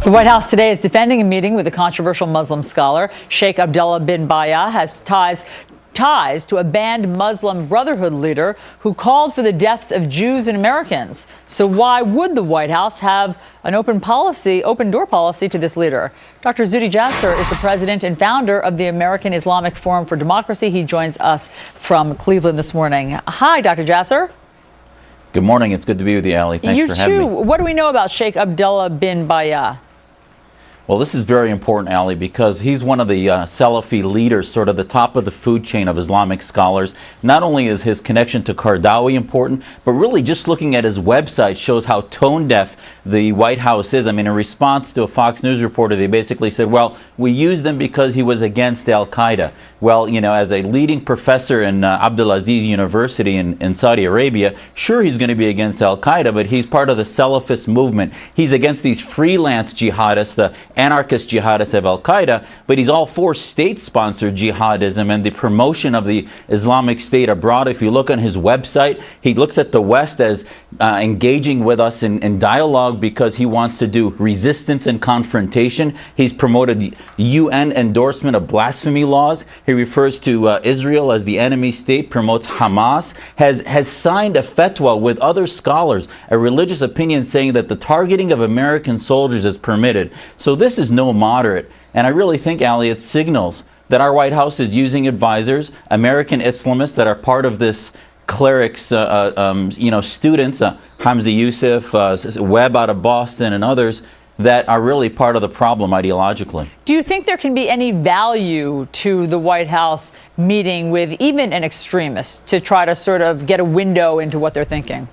The White House today is defending a meeting with a controversial Muslim scholar. Sheikh Abdullah bin Bayyah has ties to a banned Muslim Brotherhood leader who called for the deaths of Jews and Americans. So why would the White House have an open door policy to this leader? Dr. Zuhdi Jasser is the president and founder of the American Islamic Forum for Democracy. He joins us from Cleveland this morning. Hi, Dr. Jasser. Good morning. It's good to be with you, Ali. Thanks for having me. What do we know about Sheikh Abdullah bin Bayyah? Well, this is very important, Ali, because he's one of the Salafi leaders, sort of the top of the food chain of Islamic scholars. Not only is his connection to Qaradawi important, but really just looking at his website shows how tone deaf the White House is. I mean, in response to a Fox News reporter, they basically said, well, we used him because he was against al-Qaeda. Well, you know, as a leading professor in Abdulaziz University in Saudi Arabia, sure, he's going to be against al-Qaeda, but he's part of the Salafist movement. He's against these freelance jihadists, the anarchist jihadists of al-Qaeda, but he's all for state-sponsored jihadism and the promotion of the Islamic State abroad. If you look on his website, he looks at the West as engaging with us in dialogue because he wants to do resistance and confrontation. He's promoted UN endorsement of blasphemy laws. He refers to Israel as the enemy state, promotes Hamas, has signed a fatwa with other scholars, a religious opinion saying that the targeting of American soldiers is permitted. So this is no moderate. And I really think, Ali, it signals that our White House is using advisors, American Islamists that are part of this clerics, students, Hamza Yusuf, Webb out of Boston, and others that are really part of the problem ideologically. Do you think there can be any value to the White House meeting with even an extremist to try to sort of get a window into what they're thinking?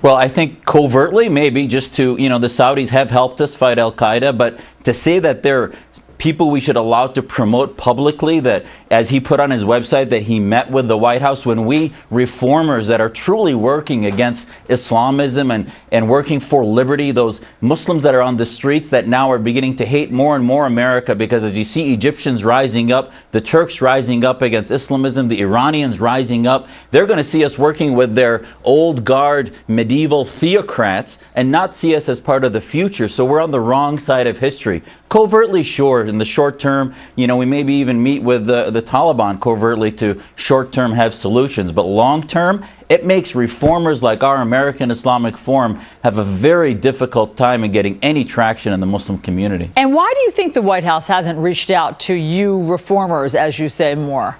Well, I think covertly, maybe, just to, the Saudis have helped us fight al-Qaeda, but to say that they're people we should allow to promote publicly, that, as he put on his website, that he met with the White House, when we reformers that are truly working against Islamism and working for liberty, those Muslims that are on the streets that now are beginning to hate more and more America, because as you see Egyptians rising up, the Turks rising up against Islamism, the Iranians rising up, they're going to see us working with their old guard medieval theocrats and not see us as part of the future. So we're on the wrong side of history. Covertly, sure, in the short term, we maybe even meet with the Taliban covertly to short-term have solutions. But long-term, it makes reformers like our American Islamic Forum have a very difficult time in getting any traction in the Muslim community. And why do you think the White House hasn't reached out to you reformers, as you say, more?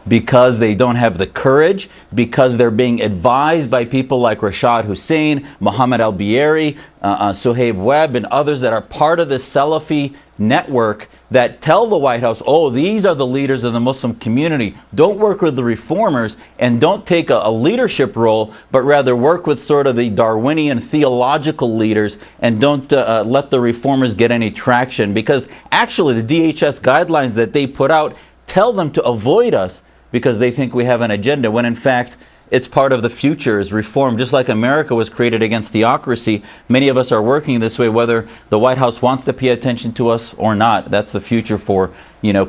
Because they don't have the courage, because they're being advised by people like Rashad Hussein, Mohammed al-Bieri, Suhaib Webb, and others that are part of the Salafi network that tell the White House, oh, these are the leaders of the Muslim community. Don't work with the reformers and don't take a leadership role, but rather work with sort of the Darwinian theological leaders and don't let the reformers get any traction. Because actually the DHS guidelines that they put out tell them to avoid us because they think we have an agenda, when in fact it's part of the future is reform. Just like America was created against theocracy, many of us are working this way, whether the White House wants to pay attention to us or not. That's the future for,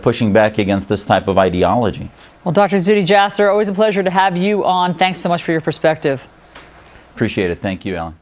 pushing back against this type of ideology. Well, Dr. Zuhdi Jasser, always a pleasure to have you on. Thanks so much for your perspective. Appreciate it. Thank you, Alan.